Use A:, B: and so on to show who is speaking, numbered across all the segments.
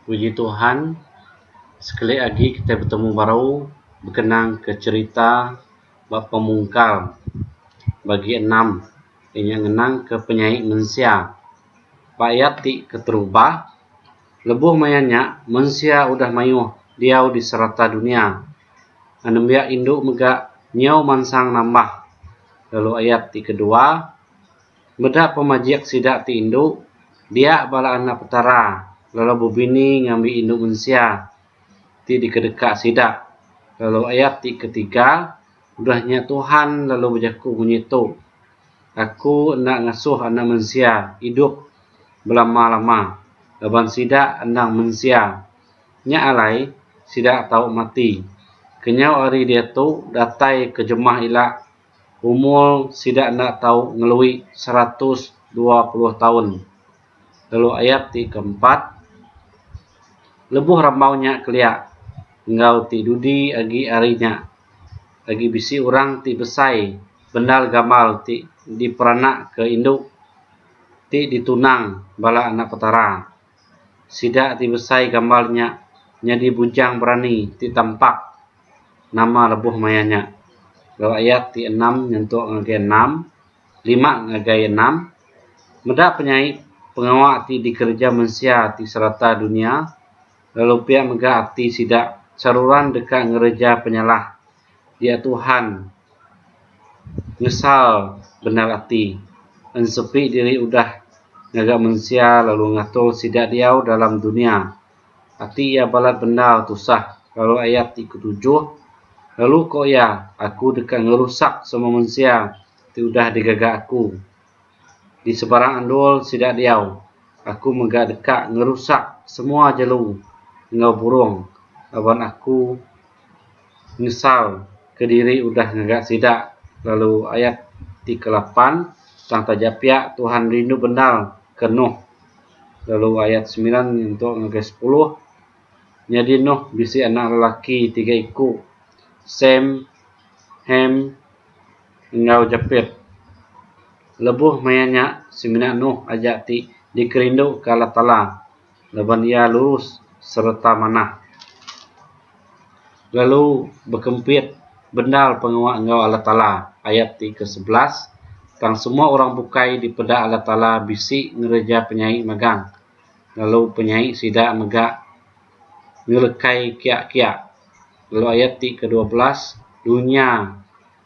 A: Puji Tuhan, sekali lagi kita bertemu baru berkenaan ke cerita bab pemungkal bagi 6 yang ngenang ke penyaik manusia. Ayat ti keterubah lebuh mayanya manusia udah mayuh diau di serata dunia. Anembia induk mega nyau mansang nambah. Lalu ayat ti kedua beda pemajiak sidak ti induk dia bala anak petara. Lalu bubini ngambil induk manusia ti dikedekak sidak. Lalu ayat ti ketiga udahnya Tuhan lalu berjaku menyitu. Aku nak ngasuh anak manusia hidup berlama-lama. Laban sidak anak manusia nya alai sidak tahu mati. Kenyau hari dia tu datai ke jemah ilak umur sidak nak tahu ngelui 120 tahun. Lalu ayat ti keempat lebuh rambaunya keliak engkau ti dudi agi arinya agi bisi orang ti besai bendal gamal ti diperanak ke induk ti ditunang bala anak petara sidak ti besai gamalnya nyadi bujang berani ti tampak nama lebuh mayanya. Lalu ayat ti 6 nyentuk ngagai 6 5 ngagai 6 meda penyaik pengawak ti dikerja manusia ti serata dunia. Lalu pihak mega ati sidak saruran dekat ngereja penyalah dia Tuhan ngesal benar ati ensepi diri udah ngagak manusia lalu ngatul sidak diau dalam dunia ati ia balat benda tusah. Lalu ayat ti ketujuh lalu kok ya aku dekat ngerusak semua manusia ti udah digagak aku di sebarang andul sidak diau aku mega dekat ngerusak semua jalu ngau burung lawan aku ngesal ke diri udah ngagak sidak. Lalu ayat ti ke-8 tang tajapiak Tuhan rindu bendal ke Nuh. Lalu ayat 9 untuk ngagai 10 nyadi Nuh bisi anak lelaki 3 iku Sem, Hem, engau Japet. Lebuh mayanya semina Nuh ajak ti dikerindu ke Allah Ta'ala laban ia lurus serta manah. Lalu berkempit bendal pengawak engkau Allah Ta'ala. Ayat ti ke-11 tang semua orang bukai di peda Allah Ta'ala bisi ngereja penyaik magang. Lalu penyaik sidak megak ngelekai kiak-kiak. Lalu ayat ti ke-12 dunia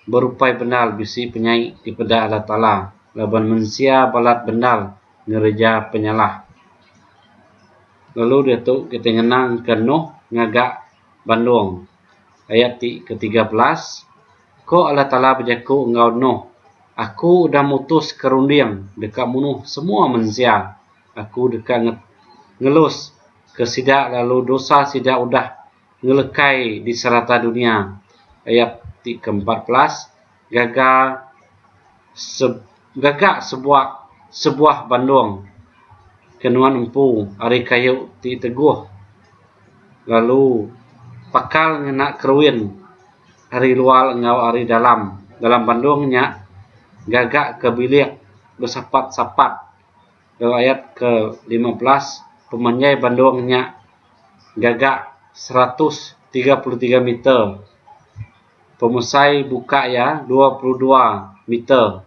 A: berupai bendal bisi penyaik di peda Allah Ta'ala laban manusia balat bendal ngereja penyalah. Lalu dia tu kita ngenang ke Nuh ngagak Bandung. Ayat ti ke-13 ko Allah Ta'ala berjaku engkau Nuh aku udah mutus kerunding dekat munuh semua manusia. Aku dekat ngelus ke sidak lalu dosa sidak udah ngelekai di serata dunia. Ayat ti ke-14 gagak sebuah bandung kenuan empu ari kayu ti teguh. Lalu pakal ngenak keruin hari luar engau hari dalam bandungnya gagak ke bilik bersapat-sapat. Lalu ayat ke-15 pemanjai bandungnya gagak 133 meter. Pemusai buka ya 22 meter.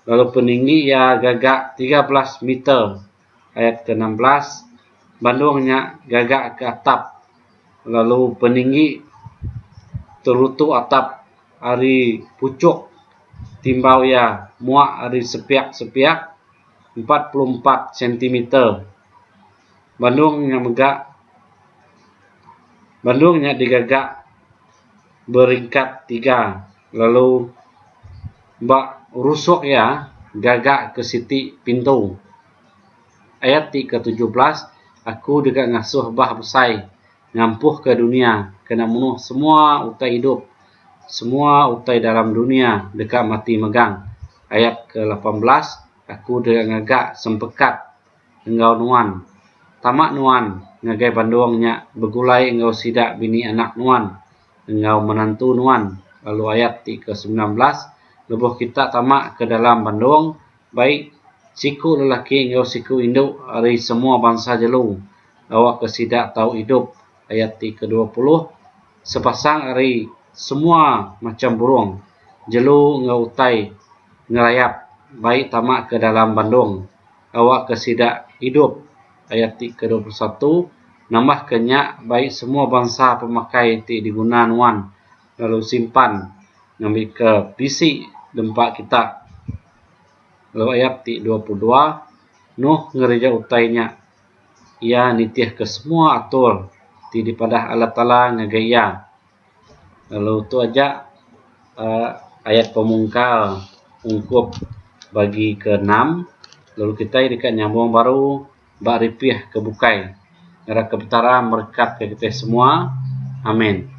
A: Lalu peninggi ya gagak 13 meter. Ayat ke-16 bandungnya gagak ke atap. Lalu peninggi terutu atap ari pucuk timbau ya muak ari sepiak-sepiak 44 cm. Bandungnya digagak beringkat 3. Lalu mbak rusuk ya gagak ke siti pintu. Ayat ti ke-17 aku dekat ngasuh bah besai ngampuh ke dunia kena munuh semua utai hidup semua utai dalam dunia dekat mati megang. Ayat ke-18 aku dekat ngagak sempekat engkau nuan tamak nuan ngagai bandungnya begulai engkau sidak bini anak nuan engkau menantu nuan. Lalu ayat ti ke-19 lebuh kita tamak ke dalam bandung baik siku lelaki engkau siku induk dari semua bangsa jelu awak kesidak tahu hidup. Ayat ke-20, sepasang ari semua macam burung, jelu ngeutai ngerayap, baik tamak ke dalam bandung, awak kesidak hidup. Ayat ke-21, nambah kenyak baik semua bangsa pemakai ti diguna nuan, lalu simpan ngambil ke bisi dempak kita. Lalu ayat 22, Nuh ngereja utainya, ia nitih ke semua atur ti dipadah Allah Ta'ala ngegaya. Lalu tu aja ayat pemungkal ungkup bagi ke-6. Lalu kita dekat nyambung baru bak ripih ke bukai. Ngara kebetara berkat ke kita semua. Amin.